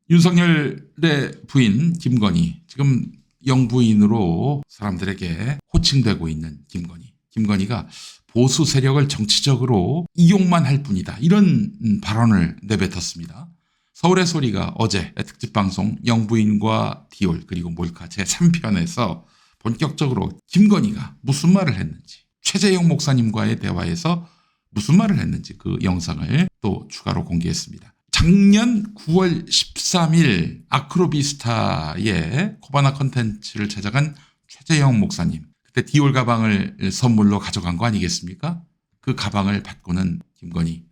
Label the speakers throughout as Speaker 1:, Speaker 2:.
Speaker 1: 윤석열의 부인 김건희, 지금 영부인으로 사람들에게 호칭되고 있는 김건희. 김건희가 보수 세력을 정치적으로 이용만 할 뿐이다, 이런 발언을 내뱉었습니다. 서울의 소리가 어제 특집방송 영부인과 디올 그리고 몰카 제3편에서 본격적으로 김건희가 무슨 말을 했는지, 최재형 목사님과의 대화에서 무슨 말을 했는지 그 영상을 또 추가로 공개했습니다. 작년 9월 13일 아크로비스타의 코바나 컨텐츠를 제작한 최재형 목사님, 그때 디올 가방을 선물로 가져간 거 아니겠습니까? 그 가방을 받고는 김건희,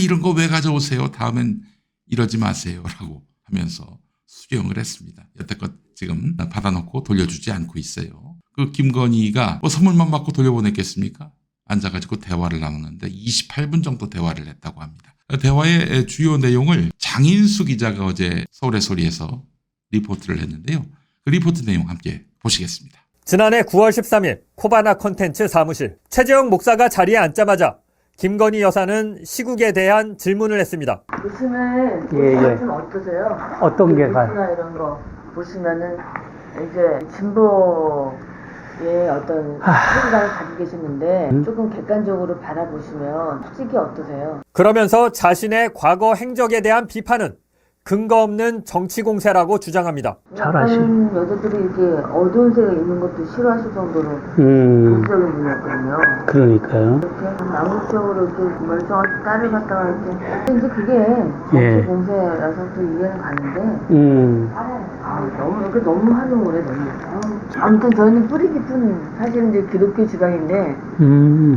Speaker 1: 이런 거 왜 가져오세요? 다음엔 이러지 마세요 라고 하면서 수용을 했습니다. 여태껏 지금 받아놓고 돌려주지 않고 있어요. 그 김건희가 선물만 받고 돌려보냈겠습니까? 앉아가지고 대화를 나눴는데 28분 정도 대화를 했다고 합니다. 대화의 주요 내용을 장인수 기자가 어제 서울의 소리에서 리포트를 했는데요. 그 리포트 내용 함께 보시겠습니다.
Speaker 2: 지난해 9월 13일 코바나 콘텐츠 사무실, 최재형 목사가 자리에 앉자마자 김건희 여사는 시국에 대한 질문을 했습니다.
Speaker 3: 보시면 좀 어떠세요?
Speaker 4: 어떤 게가?
Speaker 3: 뉴스나 이런 거 보시면은 이제 진보의 어떤 세계관을 가지고 계시는데 조금 객관적으로 바라보시면 솔직히 어떠세요?
Speaker 2: 그러면서 자신의 과거 행적에 대한 비판은 근거 없는 정치 공세라고 주장합니다.
Speaker 3: 약간 여자들이 이렇게 어두운 색이 있는 것도 싫어하실 정도로 보수적인 분이었거든요.
Speaker 4: 그러니까요.
Speaker 3: 이렇게 암묵적으로 이렇게 멀쩡하게 딸을 갖다가 이렇게 이제 그게 정치 공세라서 또 이해는 가는데 너무 활용을 해. 너무. 아무튼 저희는 뿌리 깊은 사실은 이제 기독교 집안인데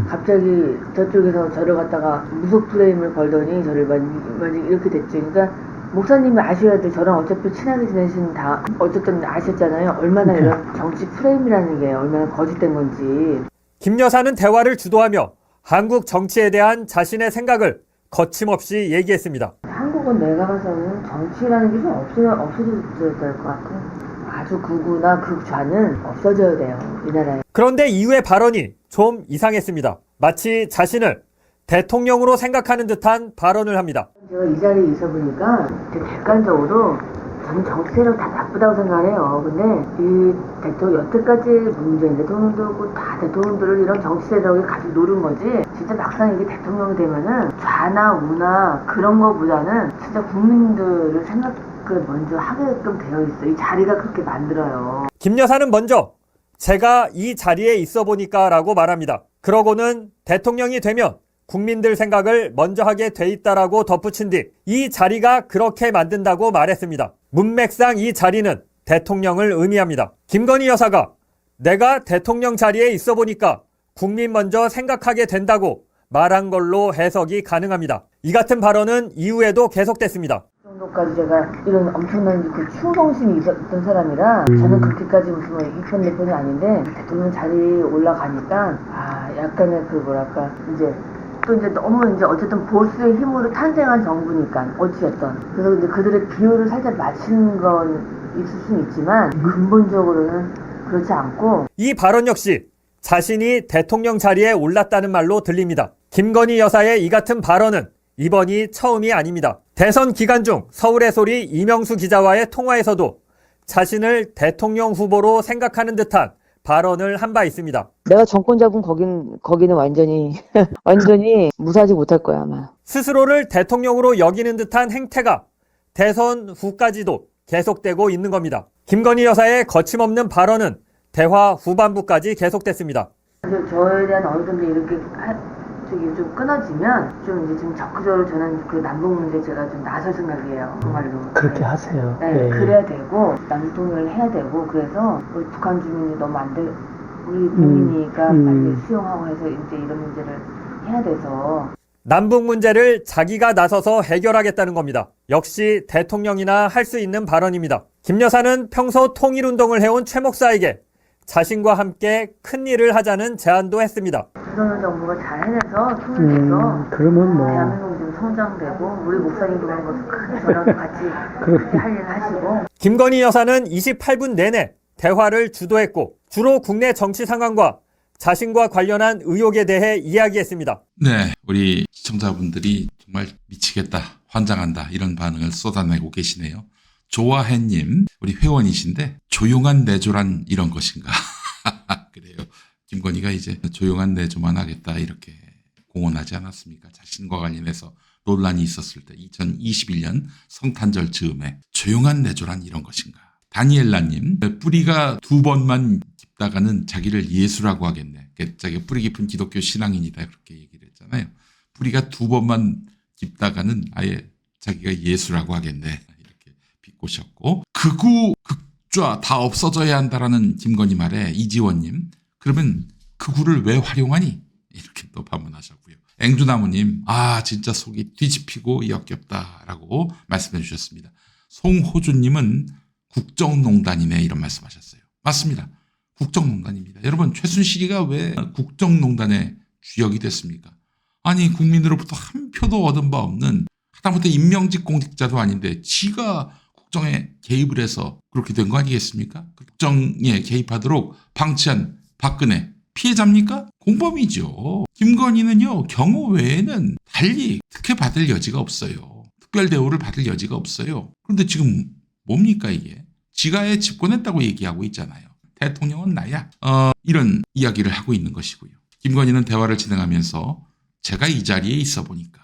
Speaker 3: 갑자기 저쪽에서 저를 갖다가 무속 프레임을 걸더니 저를 만약 이렇게 됐죠. 그러니까 목사님이 아셔야 돼. 저랑 어차피 친하게 지내신 다 어쨌든 아셨잖아요. 얼마나 이런 정치 프레임이라는 게 얼마나 거짓된 건지.
Speaker 2: 김 여사는 대화를 주도하며 한국 정치에 대한 자신의 생각을 거침없이 얘기했습니다.
Speaker 3: 한국은 내가 봐서는 정치라는 게 좀 없어져야 될 것 같아요. 아주 극우나 극좌는 없어져야 돼요, 이 나라에.
Speaker 2: 그런데 이후의 발언이 좀 이상했습니다. 마치 자신을 대통령으로 생각하는 듯한 발언을 합니다.
Speaker 3: 제가 이 자리에 있어 보니까 되게 객관적으로 저는 정치 세력 다 나쁘다고 생각해요. 근데 이 대통령, 여태까지 문재인 대통령도 그렇고 다 대통령들을 이런 정치 세력이 가지고 노린 거지, 진짜 막상 이게 대통령이 되면은 좌나 우나 그런 거보다는 진짜 국민들을 생각을 먼저 하게끔 되어 있어. 이 자리가 그렇게 만들어요.
Speaker 2: 김 여사는 먼저 제가 이 자리에 있어 보니까 라고 말합니다. 그러고는 대통령이 되면 국민들 생각을 먼저 하게 돼 있다라고 덧붙인 뒤 이 자리가 그렇게 만든다고 말했습니다. 문맥상 이 자리는 대통령을 의미합니다. 김건희 여사가 내가 대통령 자리에 있어 보니까 국민 먼저 생각하게 된다고 말한 걸로 해석이 가능합니다. 이 같은 발언은 이후에도 계속됐습니다.
Speaker 3: 그 정도까지 제가 이런 엄청난 그 추정심이 있었던 사람이라 저는 그렇게까지 무슨 이편 내편이 아닌데 대통령 자리에 올라가니까 약간의 그 뭐랄까 이제 또 이제 너무 이제 어쨌든 보수의 힘으로 탄생한 정부니까 어찌됐든 그래서 이제 그들의 비율을 살짝 맞추는 건 있을 수는 있지만 근본적으로는 그렇지 않고.
Speaker 2: 이 발언 역시 자신이 대통령 자리에 올랐다는 말로 들립니다. 김건희 여사의 이 같은 발언은 이번이 처음이 아닙니다. 대선 기간 중 서울의 소리 이명수 기자와의 통화에서도 자신을 대통령 후보로 생각하는 듯한 발언을 한 바 있습니다.
Speaker 3: 내가 정권 잡은 거기는 완전히 무사하지 못할 거야 아마.
Speaker 2: 스스로를 대통령으로 여기는 듯한 행태가 대선 후까지도 계속되고 있는 겁니다. 김건희 여사의 거침없는 발언은 대화 후반부까지 계속됐습니다.
Speaker 3: 저에 대한 어느 정도 이렇게 좀 끊어지면 좀 이제 좀 적극적으로 저는 그 남북 문제 제가 좀 나설 생각이에요. 정말로.
Speaker 4: 그렇게 하세요.
Speaker 3: 네, 그래야 되고 남북 통일을 해야 되고 그래서 우리 북한 주민이 너무 안 돼. 우리 국민이니까 빨리 수용하고 해서 이제 이런 문제를 해야 돼서.
Speaker 2: 남북 문제를 자기가 나서서 해결하겠다는 겁니다. 역시 대통령이나 할 수 있는 발언입니다. 김 여사는 평소 통일운동을 해온 최 목사에게 자신과 함께 큰 일을 하자는 제안도 했습니다.
Speaker 3: 윤석열 정부가 잘 해내서 통일돼서
Speaker 4: 그러면 뭐
Speaker 3: 대한민국이 좀 성장되고 우리 목사님 그런 것도 크게 저랑도 같이 그렇게 할 일 하시고.
Speaker 2: 김건희 여사는 28분 내내 대화를 주도했고 주로 국내 정치 상황과 자신과 관련한 의혹에 대해 이야기했습니다.
Speaker 1: 네, 우리 시청자분들이 정말 미치겠다, 환장한다 이런 반응을 쏟아내고 계시네요. 조아혜님, 우리 회원이신데 조용한 내조란 이런 것인가? 그래요. 김건희가 이제 조용한 내조만 하겠다 이렇게 공언하지 않았습니까? 자신과 관련해서 논란이 있었을 때 2021년 성탄절 즈음에 조용한 내조란 이런 것인가? 다니엘라님, 뿌리가 2번만 깊다가는 자기를 예수라고 하겠네. 자기가 뿌리 깊은 기독교 신앙인이다 그렇게 얘기를 했잖아요. 뿌리가 2번만 깊다가는 아예 자기가 예수라고 하겠네 이렇게 비꼬셨고, 극우 극좌 다 없어져야 한다라는 김건희 말에 이지원님, 그러면 극우를 왜 활용하니? 이렇게 또 반문하셨고요. 앵두나무님, 진짜 속이 뒤집히고 역겹다라고 말씀해 주셨습니다. 송호준님은 국정농단이네 이런 말씀하셨어요. 맞습니다. 국정농단입니다. 여러분, 최순실이가 왜 국정농단의 주역이 됐습니까? 아니, 국민으로부터 한 표도 얻은 바 없는, 하다못해 임명직 공직자도 아닌데 지가 국정에 개입을 해서 그렇게 된 거 아니겠습니까? 국정에 개입하도록 방치한 박근혜 피해자입니까? 공범이죠. 김건희는요, 경호 외에는 달리 특혜받을 여지가 없어요. 특별 대우를 받을 여지가 없어요. 그런데 지금 뭡니까 이게? 지가 집권했다고 얘기하고 있잖아요. 대통령은 나야. 이런 이야기를 하고 있는 것이고요. 김건희는 대화를 진행하면서 제가 이 자리에 있어 보니까,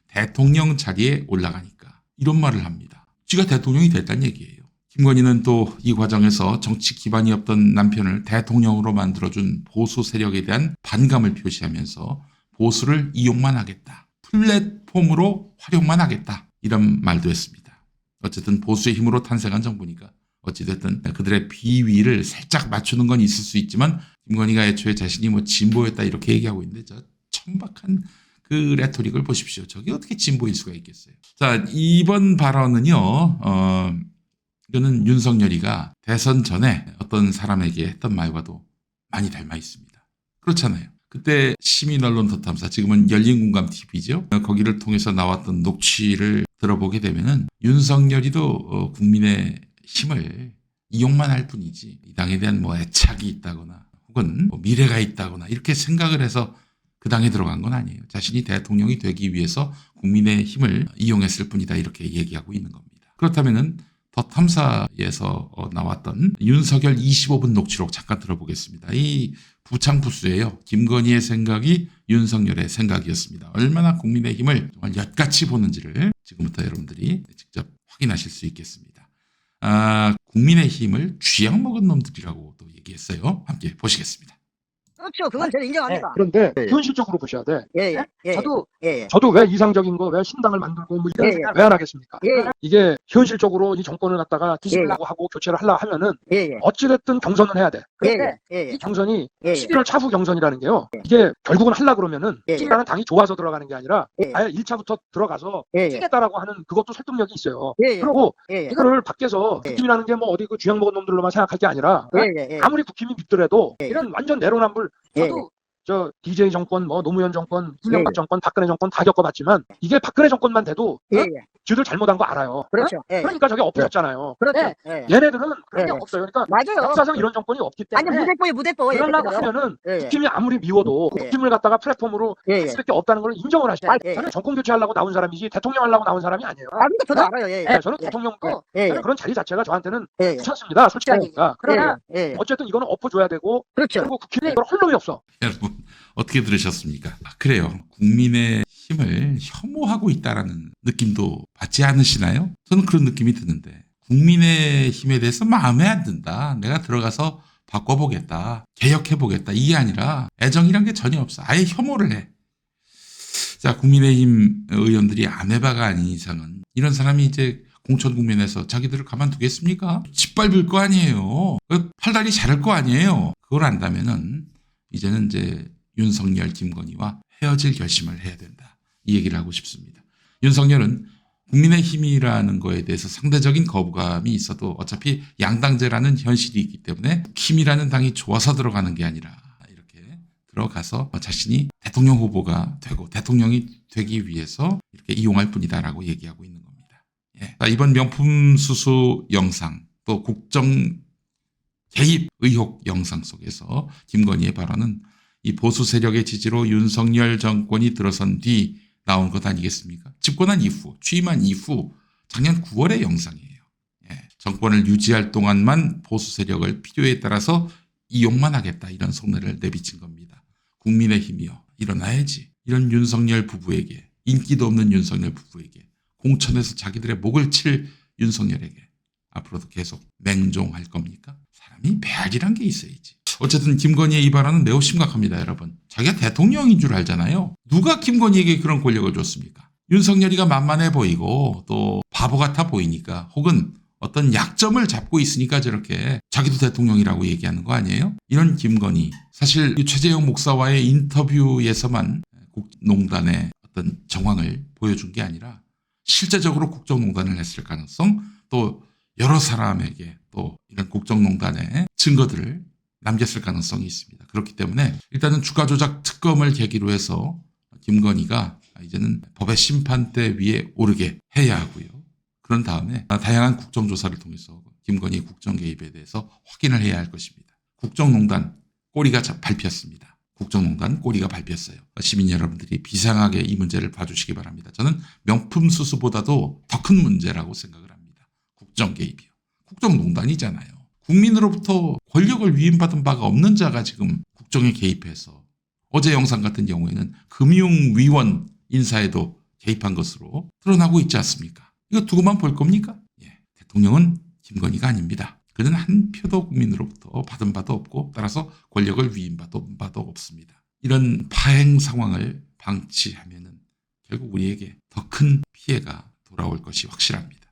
Speaker 1: 대통령 자리에 올라가니까 이런 말을 합니다. 지가 대통령이 됐다는 얘기예요. 김건희는 또 이 과정에서 정치 기반이 없던 남편을 대통령으로 만들어준 보수 세력에 대한 반감을 표시하면서 보수를 이용만 하겠다, 플랫폼으로 활용만 하겠다 이런 말도 했습니다. 어쨌든 보수의 힘으로 탄생한 정부니까 어찌됐든 그들의 비위를 살짝 맞추는 건 있을 수 있지만, 김건희가 애초에 자신이 진보였다 이렇게 얘기하고 있는데 저 천박한 그 레토릭을 보십시오. 저게 어떻게 진보일 수가 있겠어요. 자, 이번 발언은요, 이거는 윤석열이가 대선 전에 어떤 사람에게 했던 말과도 많이 닮아 있습니다. 그렇잖아요. 그때 시민언론토탐사, 지금은 열린공감TV죠. 거기를 통해서 나왔던 녹취를 들어보게 되면은 윤석열이도 국민의 힘을 이용만 할 뿐이지 이 당에 대한 애착이 있다거나 혹은 미래가 있다거나 이렇게 생각을 해서 그 당에 들어간 건 아니에요. 자신이 대통령이 되기 위해서 국민의 힘을 이용했을 뿐이다 이렇게 얘기하고 있는 겁니다. 그렇다면은 더 탐사에서 나왔던 윤석열 25분 녹취록 잠깐 들어보겠습니다. 이 부창부수예요. 김건희의 생각이 윤석열의 생각이었습니다. 얼마나 국민의 힘을 정말 엿같이 보는지를 지금부터 여러분들이 직접 확인하실 수 있겠습니다. 국민의 힘을 쥐약 먹은 놈들이라고 또 얘기했어요. 함께 보시겠습니다.
Speaker 5: 그렇죠. 그건 저는 인정합니다.
Speaker 6: 그런데
Speaker 5: 예, 예.
Speaker 6: 현실적으로 보셔야 돼.
Speaker 5: 예.
Speaker 6: 저도 왜 이상적인 거, 왜 신당을 만들고 이런
Speaker 5: 예, 예.
Speaker 6: 생각 왜 안 하겠습니까?
Speaker 5: 예.
Speaker 6: 이게 현실적으로 이 정권을 갖다가 뒤집으려고 하고 교체를 하려고 하면은
Speaker 5: 예.
Speaker 6: 어찌됐든 경선을 해야 돼. 그런데
Speaker 5: 예.
Speaker 6: 이 경선이
Speaker 5: 예.
Speaker 6: 11월 차후 경선이라는 게요. 이게 결국은 하려고 그러면은
Speaker 5: 예.
Speaker 6: 신당은 당이 좋아서 들어가는 게 아니라
Speaker 5: 예.
Speaker 6: 아예 1차부터 들어가서
Speaker 5: 예.
Speaker 6: 뛰겠다라고 하는 그것도 설득력이 있어요.
Speaker 5: 예.
Speaker 6: 그리고
Speaker 5: 예.
Speaker 6: 이거를 밖에서
Speaker 5: 예.
Speaker 6: 국힘이라는 게 어디 그 쥐약 먹은 놈들로만 생각할 게 아니라
Speaker 5: 예.
Speaker 6: 아무리 국힘이 믿더라도
Speaker 5: 예.
Speaker 6: 이런 완전 내로남불 저도 저 DJ 정권, 노무현 정권, 이명박 정권, 박근혜 정권 다 겪어봤지만 이게 박근혜 정권만 돼도 쥐들 잘못한 거 알아요.
Speaker 5: 그렇죠.
Speaker 6: 그러니까 저게 엎어졌잖아요.
Speaker 5: 그렇죠.
Speaker 6: 얘네들은 그런 게 없어요. 그러니까
Speaker 5: 맞아요.
Speaker 6: 역사상 이런 정권이 없기 때문에
Speaker 5: 아니 무대뽀에
Speaker 6: 그러려고 하면은 국힘이 아무리 미워도 국힘을 갖다가 플랫폼으로 할 수밖에 없다는 걸 인정을 하시죠. 저는 정권 교체하려고 나온 사람이지 대통령 하려고 나온 사람이 아니에요.
Speaker 5: 그러니까 저도 알아요.
Speaker 6: 저는 대통령도
Speaker 5: 저는
Speaker 6: 그런 자리 자체가 저한테는 괜찮습니다. 솔직히 하니까. 그러나 어쨌든 이거는 엎어줘야 되고
Speaker 5: 그렇죠.
Speaker 6: 그리고 국힘에 이걸 할 놈이 없어.
Speaker 1: 여러분 어떻게 들으셨습니까? 그래요. 국민의 힘을 혐오하고 있다라는 느낌도 받지 않으시나요? 저는 그런 느낌이 드는데, 국민의 힘에 대해서 마음에 안 든다, 내가 들어가서 바꿔보겠다, 개혁해보겠다, 이게 아니라 애정이란 게 전혀 없어. 아예 혐오를 해. 자, 국민의힘 의원들이 아메바가 아닌 이상은 이런 사람이 이제 공천 국면에서 자기들을 가만두겠습니까? 짓밟을 거 아니에요. 팔다리 자를 거 아니에요. 그걸 안다면은 이제는 이제 윤석열, 김건희와 헤어질 결심을 해야 된다, 이 얘기를 하고 싶습니다. 윤석열은 국민의힘이라는 거에 대해서 상대적인 거부감이 있어도 어차피 양당제라는 현실이 있기 때문에 힘이라는 당이 좋아서 들어가는 게 아니라 이렇게 들어가서 자신이 대통령 후보가 되고 대통령이 되기 위해서 이렇게 이용할 뿐이다라고 얘기하고 있는 겁니다. 자, 이번 명품 수수 영상, 또 국정 개입 의혹 영상 속에서 김건희의 발언은 이 보수 세력의 지지로 윤석열 정권이 들어선 뒤 나온 것 아니겠습니까? 집권한 이후, 취임한 이후 작년 9월의 영상이에요. 정권을 유지할 동안만 보수 세력을 필요에 따라서 이용만 하겠다 이런 속내를 내비친 겁니다. 국민의힘이요. 일어나야지. 이런 윤석열 부부에게 인기도 없는 윤석열 부부에게 공천에서 자기들의 목을 칠 윤석열에게 앞으로도 계속 맹종할 겁니까? 사람이 배알이란 게 있어야지. 어쨌든 김건희의 이 발언은 매우 심각합니다, 여러분. 자기가 대통령인 줄 알잖아요. 누가 김건희에게 그런 권력을 줬습니까? 윤석열이가 만만해 보이고 또 바보 같아 보이니까 혹은 어떤 약점을 잡고 있으니까 저렇게 자기도 대통령이라고 얘기하는 거 아니에요? 이런 김건희. 사실 최재형 목사와의 인터뷰에서만 국농단의 어떤 정황을 보여준 게 아니라 실제적으로 국정농단을 했을 가능성 또 여러 사람에게 또 이런 국정농단의 증거들을 남겼을 가능성이 있습니다. 그렇기 때문에 일단은 주가조작 특검을 계기로 해서 김건희가 이제는 법의 심판대 위에 오르게 해야 하고요. 그런 다음에 다양한 국정조사를 통해서 김건희 국정 개입에 대해서 확인을 해야 할 것입니다. 국정농단 꼬리가 밟혔습니다. 국정농단 꼬리가 밟혔어요. 시민 여러분들이 비상하게 이 문제를 봐주시기 바랍니다. 저는 명품 수수보다도 더 큰 문제라고 생각을 합니다. 국정 개입이요. 국정농단이잖아요. 국민으로부터 권력을 위임받은 바가 없는 자가 지금 국정에 개입해서 어제 영상 같은 경우에는 금융위원 인사에도 개입한 것으로 드러나고 있지 않습니까? 이거 두고만 볼 겁니까? 예, 대통령은 김건희가 아닙니다. 그는 한 표도 국민으로부터 받은 바도 없고 따라서 권력을 위임받은 바도 없습니다. 이런 파행 상황을 방치하면은 결국 우리에게 더 큰 피해가 돌아올 것이 확실합니다.